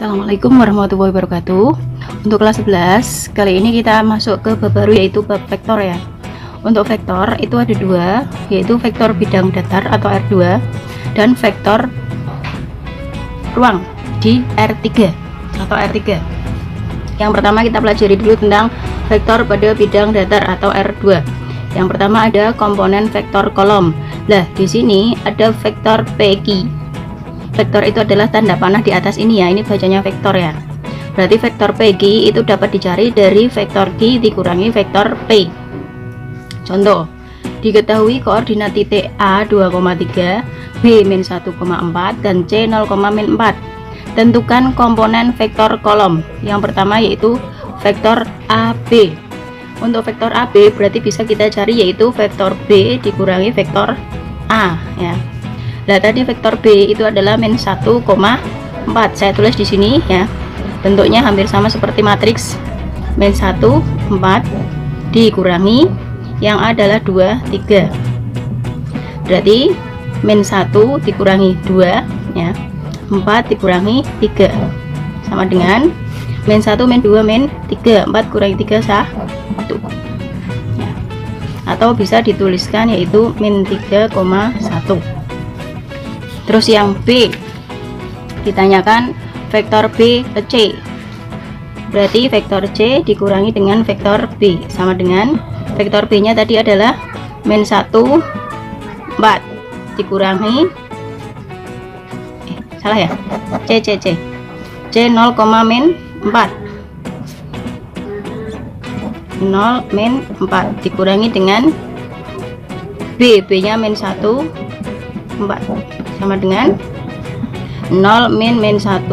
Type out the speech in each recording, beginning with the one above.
Assalamualaikum warahmatullahi wabarakatuh. Untuk kelas 11, kali ini kita masuk ke bab baru, yaitu bab vektor ya. Untuk vektor itu ada dua, yaitu vektor bidang datar atau R2 dan vektor ruang di R3 atau R3. Yang pertama kita pelajari dulu tentang vektor pada bidang datar atau R2. Yang pertama ada komponen vektor kolom. Nah, di sini ada vektor PQ. Vektor itu adalah tanda panah di atas ini ya, ini bacanya vektor ya. Berarti vektor PQ itu dapat dicari dari vektor Q dikurangi vektor P. Contoh, diketahui koordinat titik A 2,3, B min 1,4 dan C 0,4. Tentukan komponen vektor kolom. Yang pertama yaitu vektor AB. Untuk vektor AB berarti bisa kita cari yaitu vektor B dikurangi vektor A ya. Nah, tadi vektor B itu adalah min 1,4. Saya tulis di sini ya. Bentuknya hampir sama seperti matriks. Min 1, 4 dikurangi yang A adalah 2, 3. Berarti min 1 dikurangi 2 ya. 4 dikurangi 3 sama dengan min 1 min 2 min 3. 4 kurangi 3 1 ya. Atau bisa dituliskan yaitu min 3,1. Terus yang B ditanyakan vektor B ke C, berarti vektor C dikurangi dengan vektor B sama dengan vektor B nya tadi adalah min 1, 4 dikurangi salah ya, C 0, min 4 0 min 4 dikurangi dengan B nya min 1, 4 sama dengan 0 min 1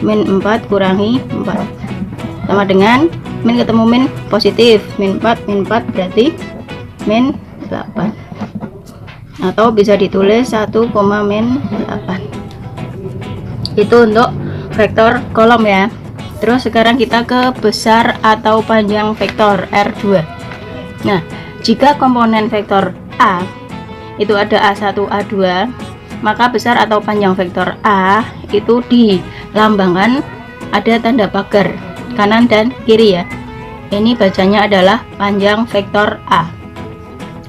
min 4 kurangi 4 sama dengan min ketemu min positif, min 4 berarti min 8, atau bisa ditulis 1, min 8. Itu untuk vektor kolom ya. Terus sekarang kita ke besar atau panjang vektor R2. Nah, jika komponen vektor A itu ada A1, A2, maka besar atau panjang vektor A itu dilambangkan ada tanda pagar kanan dan kiri ya. Ini bacanya adalah panjang vektor A.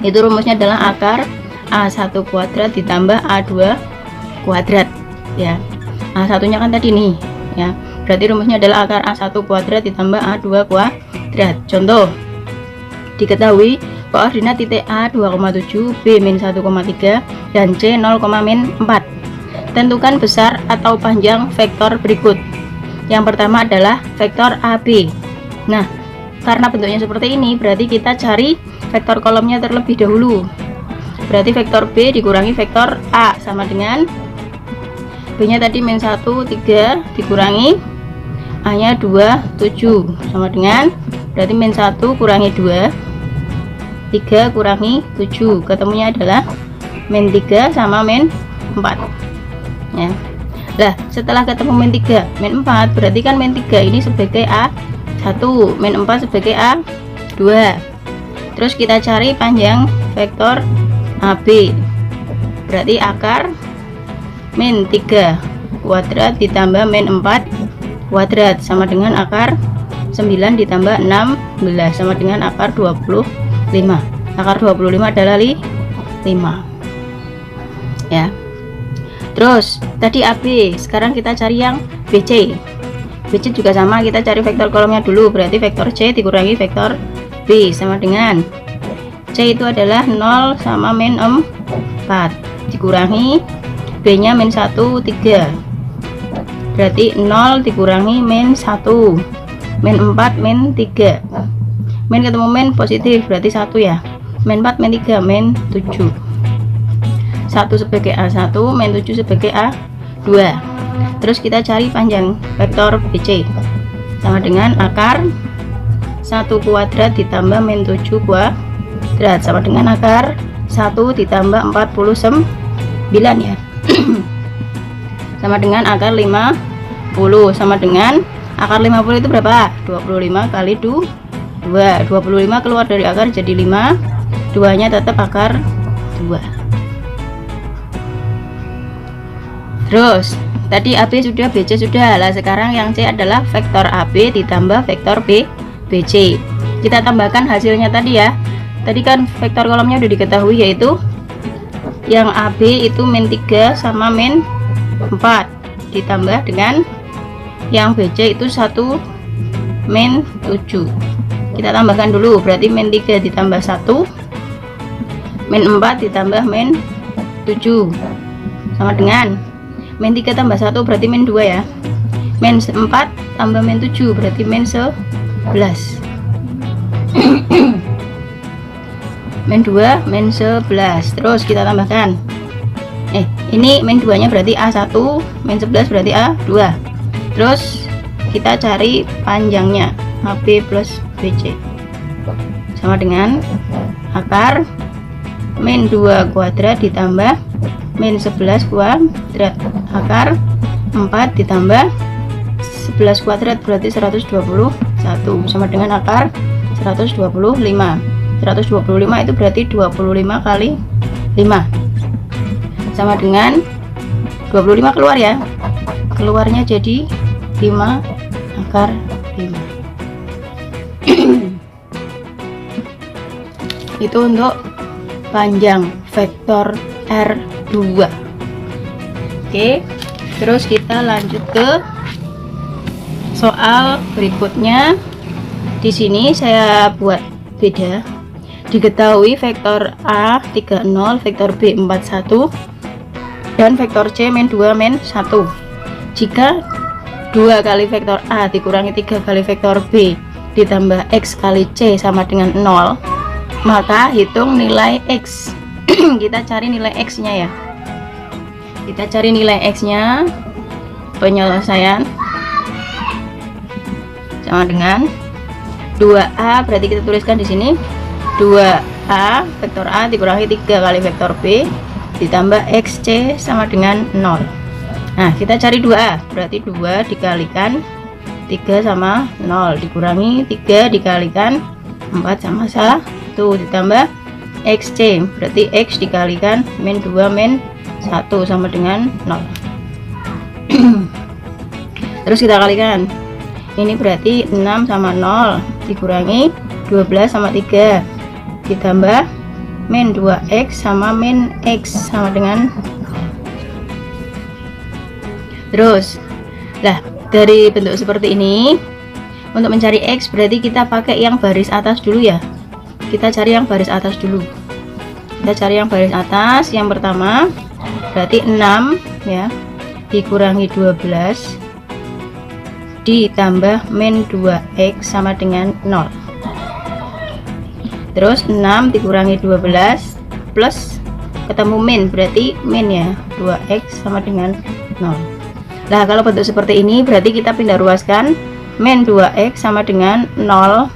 Itu rumusnya adalah akar A1 kuadrat ditambah A2 kuadrat ya. A1 nya kan tadi nih ya. Berarti rumusnya adalah akar A1 kuadrat ditambah A2 kuadrat. Contoh, diketahui koordinat titik A 2,7, B min 1,3 dan C 0,4. Tentukan besar atau panjang vektor berikut. Yang pertama adalah vektor AB. Nah, karena bentuknya seperti ini berarti kita cari vektor kolomnya terlebih dahulu. Berarti vektor B dikurangi vektor A sama dengan B nya tadi min 1, 3 dikurangi A nya 2, 7 sama dengan berarti min 1 kurangi 2, 3 kurangi 7, ketemunya adalah min 3 sama min 4 ya. Lah, setelah ketemu min 3, min 4 berarti kan min 3 ini sebagai A1, min 4 sebagai A2. Terus kita cari panjang vektor AB, berarti akar min 3 kuadrat ditambah min 4 kuadrat sama dengan akar 9 ditambah 16 sama dengan akar 25. Akar 25 adalah 5 ya. Terus tadi AB, sekarang kita cari yang BC. BC juga sama, kita cari vektor kolomnya dulu. Berarti vektor C dikurangi vektor B sama dengan C itu adalah 0 sama min 4 dikurangi B nya min 1, 3. Berarti 0 dikurangi min 1, min 4, min 3. Min ketemu min positif berarti 1 ya. Min 4, min 3, min 7. 1 sebagai A1, min 7 sebagai A2. Terus kita cari panjang vektor BC sama dengan akar 1 kuadrat ditambah min 7 kuadrat sama dengan akar 1 ditambah 49 ya. Sama dengan akar 50 sama dengan akar 50 itu berapa? 25 kali 2. 25 keluar dari akar jadi 5, 2 nya tetap akar 2. Terus tadi AB sudah, BC sudah. Lah sekarang yang C adalah vektor AB ditambah vektor BC. Kita tambahkan hasilnya tadi ya. Tadi kan vektor kolomnya udah diketahui, yaitu yang AB itu min 3 sama min 4 ditambah dengan yang BC itu 1 min 7. Kita tambahkan dulu, berarti min 3 ditambah 1 min 4 ditambah min 7 sama dengan min 3 tambah 1 berarti min 2 ya. Min 4 tambah min 7 berarti min 11. Min 2 min 11. Terus kita tambahkan, ini min 2 nya berarti A1, min 11 berarti A2. Terus kita cari panjangnya, AB plus BC sama dengan akar min 2 kuadrat ditambah min 11 kuadrat, akar 4 ditambah 11 kuadrat berarti 121 sama dengan akar 125. 125 itu berarti 25 kali 5 sama dengan 25 keluar ya, keluarnya jadi 5 akar 5. Itu untuk panjang vektor R2. Oke, terus kita lanjut ke soal berikutnya. Di sini saya buat beda. Diketahui vektor A 30, vektor B 41 dan vektor C min 2 min 1. Jika 2 kali vektor A dikurangi 3 kali vektor B ditambah X kali C sama dengan 0, maka hitung nilai X. Kita cari nilai X nya ya. Kita cari nilai X nya. Penyelesaian sama dengan 2A, berarti kita tuliskan di sini 2A vektor A dikurangi 3 kali vektor B ditambah XC sama dengan 0. Nah, kita cari 2A, berarti 2 dikalikan 3 sama 0 dikurangi 3 dikalikan 4 sama 1 ditambah XC, berarti X dikalikan min 2 min 1 sama dengan 0. Terus kita kalikan, ini berarti 6 sama 0 dikurangi 12 sama 3 ditambah min 2X sama min X sama dengan. Terus lah, dari bentuk seperti ini untuk mencari X berarti kita pakai yang baris atas dulu ya. Kita cari yang baris atas dulu. Kita cari yang baris atas. Yang pertama berarti 6 ya dikurangi 12 ditambah min 2X sama dengan 0. Terus 6 dikurangi 12 plus ketemu min, berarti min ya 2X sama dengan 0. Nah, kalau bentuk seperti ini berarti kita pindah ruaskan, min 2X sama dengan 0.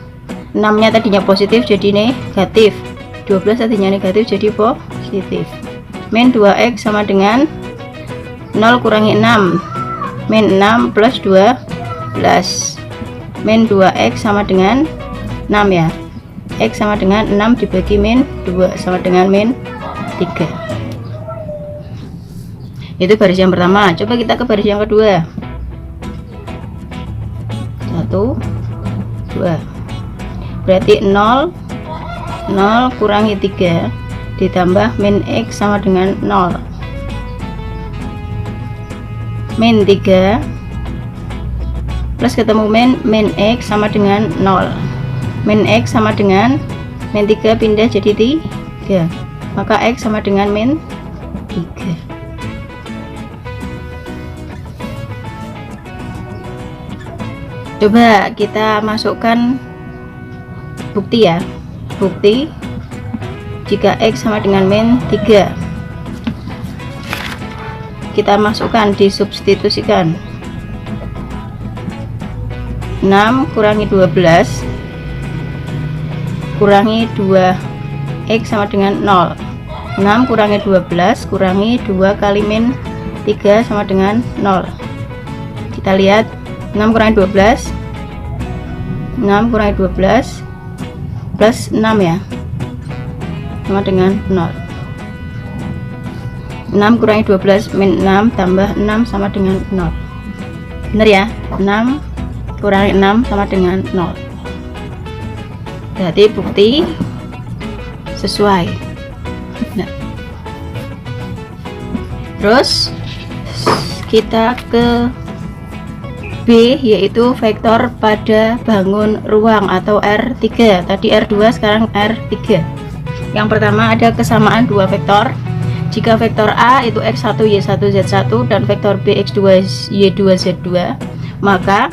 6 nya tadinya positif jadi negatif, 12 tadinya negatif jadi positif. Min 2X sama dengan 0 kurangi 6, min 6 plus 12, min 2X sama dengan 6 ya. X sama dengan 6 dibagi min 2 sama dengan min 3. Itu baris yang pertama. Coba kita ke baris yang kedua. 1 2, berarti 0 0 kurangi 3 ditambah min X sama dengan 0, min 3 plus ketemu min X sama dengan 0. Min X sama dengan min 3 pindah jadi 3, maka X sama dengan min 3. Coba kita masukkan bukti ya. Bukti jika X sama dengan min 3, kita masukkan, disubstitusikan. 6 kurangi 12 kurangi 2X sama dengan 0. 6 kurangi 12 kurangi 2 kali min 3 sama dengan 0. Kita lihat, 6 kurangi 12, 6 kurangi 12 plus 6 ya, sama dengan 0. 6 kurangi 12 min 6 tambah 6 sama dengan 0. Bener ya? 6 kurangi 6 sama dengan 0. Berarti bukti sesuai. Nah, terus kita ke B, yaitu vektor pada bangun ruang atau R3. Tadi R2, sekarang R3. Yang pertama ada kesamaan dua vektor. Jika vektor A itu X1 Y1 Z1 dan vektor B X2 Y2 Z2, maka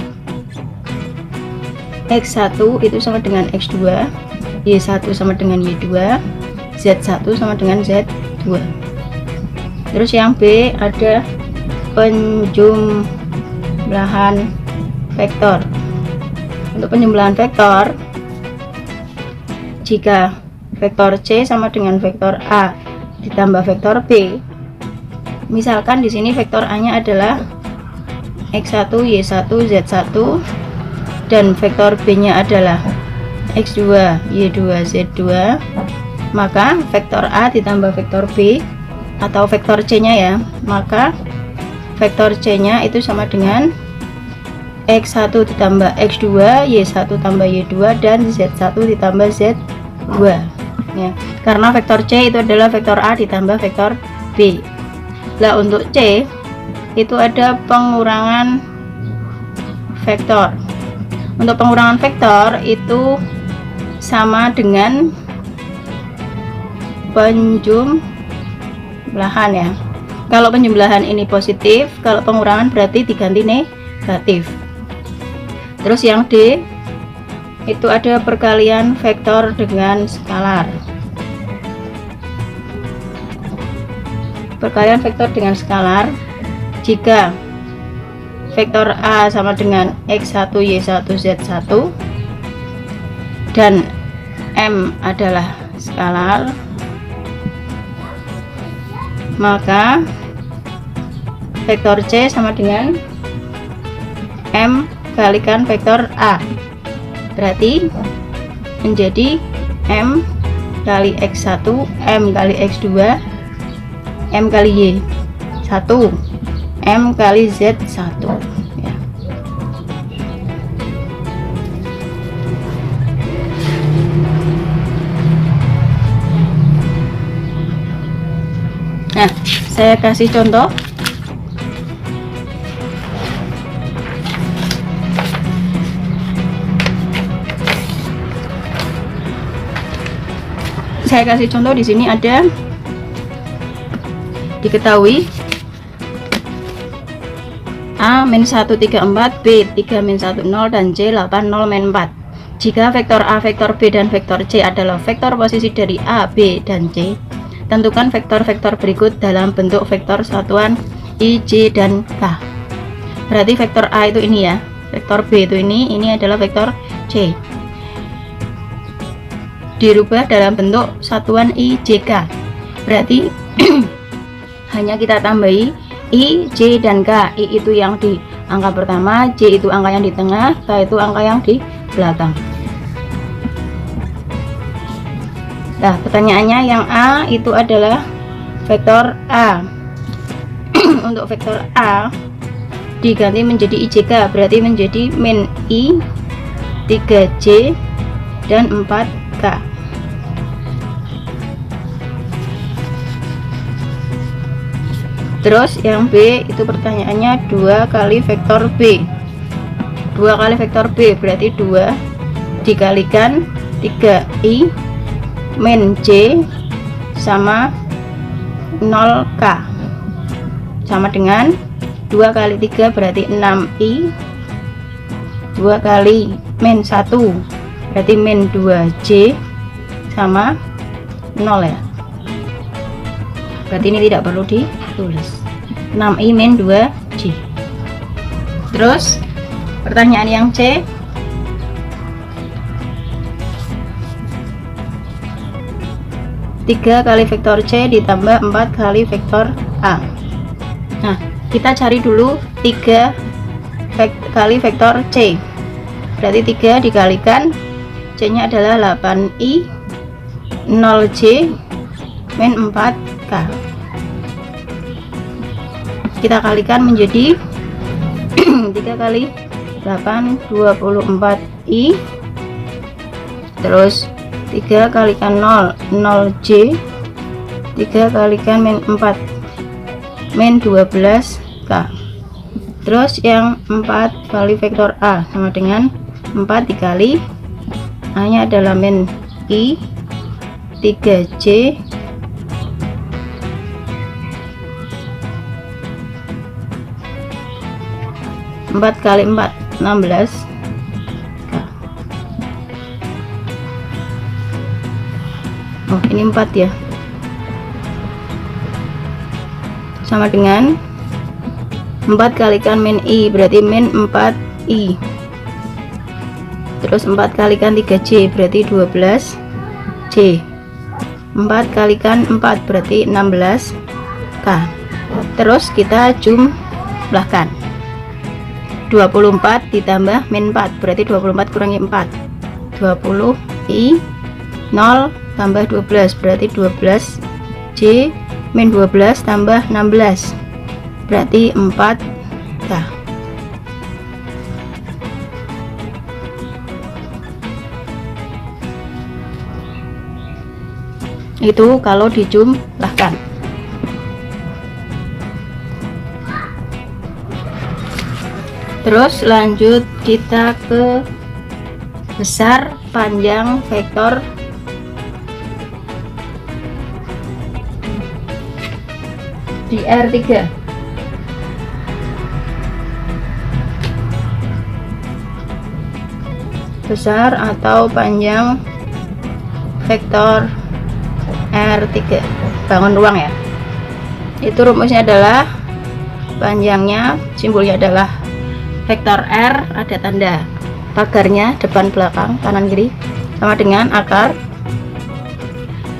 X1 itu sama dengan X2, Y1 sama dengan Y2, Z1 sama dengan Z2. Terus yang B ada penjumlahan vektor. Untuk penjumlahan vektor, jika vektor C sama dengan vektor A ditambah vektor B, misalkan di sini vektor A-nya adalah X1 Y1 Z1 dan vektor B-nya adalah X2 Y2 Z2, maka vektor A ditambah vektor B atau vektor C-nya ya, maka vektor C-nya itu sama dengan X1 ditambah X2 Y1 tambah Y2 dan Z1 ditambah Z2 ya, karena vektor C itu adalah vektor A ditambah vektor B. Nah, untuk C itu ada pengurangan vektor. Untuk pengurangan vektor itu sama dengan penjumlahan ya. Kalau penjumlahan ini positif, kalau pengurangan berarti diganti negatif. Terus yang D itu ada perkalian vektor dengan skalar. Perkalian vektor dengan skalar, jika vektor A sama dengan X1 Y1 Z1 dan M adalah skalar, maka vektor C sama dengan M kalikan vektor A, berarti menjadi M kali X1 M kali X2 M kali Y1 M kali Z1 ya. Nah, saya kasih contoh. Saya kasih contoh di sini ada diketahui A-134, B3-10 dan C80-4. Jika vektor A, vektor B dan vektor C adalah vektor posisi dari A, B dan C, tentukan vektor-vektor berikut dalam bentuk vektor satuan I, J dan K. Berarti vektor A itu ini ya, vektor B itu ini adalah vektor C. Dirubah dalam bentuk satuan I, J, K. Berarti hanya kita tambahi I, J, dan K. I itu yang di angka pertama, J itu angka yang di tengah, K itu angka yang di belakang. Nah, pertanyaannya yang A itu adalah vektor A. Untuk vektor A diganti menjadi IJK, berarti menjadi min I, 3J, dan 4K. Terus yang B itu pertanyaannya 2 kali vektor B. 2 kali vektor B berarti 2 dikalikan 3I min J sama 0K, sama dengan 2 kali 3 berarti 6I, 2 kali min 1 berarti min 2J sama 0 ya. Berarti ini tidak perlu ditulis. 6I min 2J. Terus pertanyaan yang C, tiga kali vektor C ditambah 4 kali vektor A. Nah, kita cari dulu 3 kali vektor C. Berarti 3 dikalikan C nya adalah 8I 0J min 4K. kita kalikan menjadi 3 kali 8 24i, terus 3 kalikan 0 0j, 3 kalikan min 4 min 12k. Terus yang 4 kali vektor A sama dengan 4 dikali A nya adalah min i 3j 4 kali 4 16. Oh, ini 4 ya, sama dengan 4 kalikan min i berarti min 4i, terus 4 kalikan 3j berarti 12j, 4 kalikan 4 berarti 16k. Terus kita jumlahkan 24 ditambah min 4 berarti 24 kurangi 4 20i, 0 tambah 12 berarti 12j, min 12 tambah 16 berarti 4k. Itu kalau dijumlahkan. Terus lanjut kita ke besar panjang vektor di R3. Besar atau panjang vektor R3, bangun ruang ya. Itu rumusnya adalah panjangnya, simbolnya adalah vektor R, ada tanda pagarnya depan belakang kanan kiri, sama dengan akar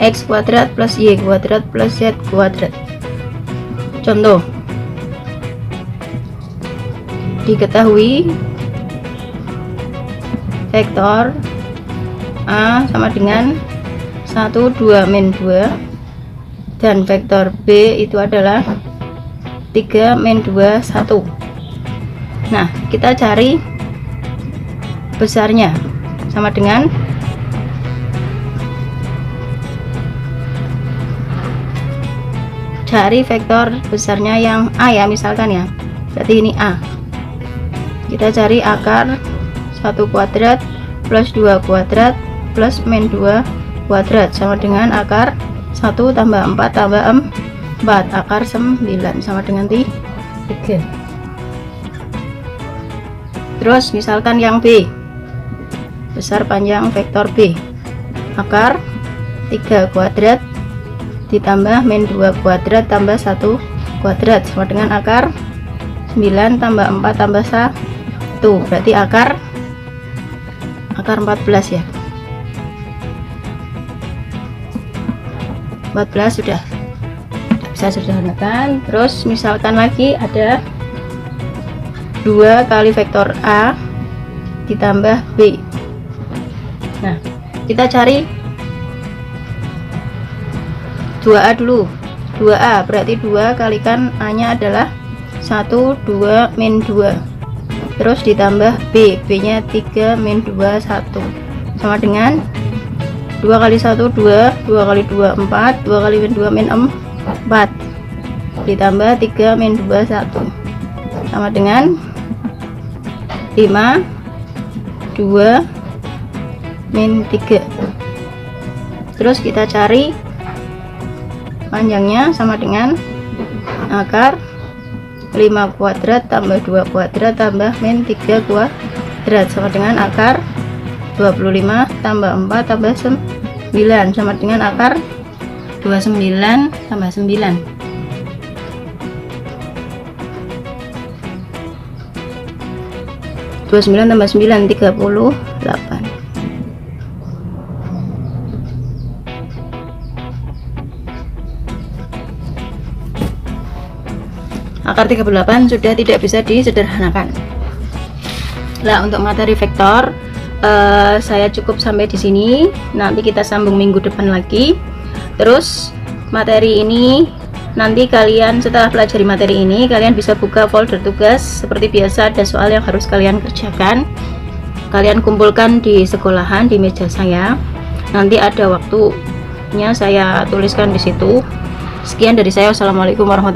x kuadrat plus y kuadrat plus z kuadrat. Contoh, diketahui vektor A sama dengan 1 2 min 2 dan vektor B itu adalah 3 min 2 1. Nah, kita cari besarnya, sama dengan cari vektor besarnya yang A ya, misalkan ya, berarti ini A. Kita cari akar 1 kuadrat plus 2 kuadrat plus min 2 kuadrat sama dengan akar 1 tambah 4 tambah 4, akar 9 sama dengan 3. Terus misalkan yang B, besar panjang vektor B, akar 3 kuadrat ditambah min 2 kuadrat tambah 1 kuadrat sama dengan akar 9 tambah 4 tambah 1, berarti akar 14 ya. 14 sudah bisa sederhanakan. Terus misalkan lagi ada 2 kali vektor A ditambah B. Nah, kita cari 2A dulu. 2A berarti 2 kalikan A nya adalah 1 2 min 2, terus ditambah B, B nya 3 min 2 1 sama dengan 2 kali 1 2, 2 kali 2 4, 2 kali min 2 min 4 ditambah 3 min 2 1 sama dengan 5 2 min 3. Terus kita cari panjangnya, sama dengan akar 5 kuadrat tambah 2 kuadrat tambah min 3 kuadrat sama dengan akar 25 tambah 4 tambah 9 sama dengan akar 29 tambah 9. 29 tambah 9 38. Akar 38 sudah tidak bisa disederhanakan. Nah, untuk materi vektor saya cukup sampai di sini. Nanti kita sambung minggu depan lagi. Terus materi ini Nanti kalian setelah pelajari materi ini, kalian bisa buka folder tugas. Seperti biasa ada soal yang harus kalian kerjakan. Kalian kumpulkan di sekolahan, di meja saya. Nanti ada waktunya saya tuliskan di situ. Sekian dari saya. Wassalamualaikum warahmatullahi wabarakatuh.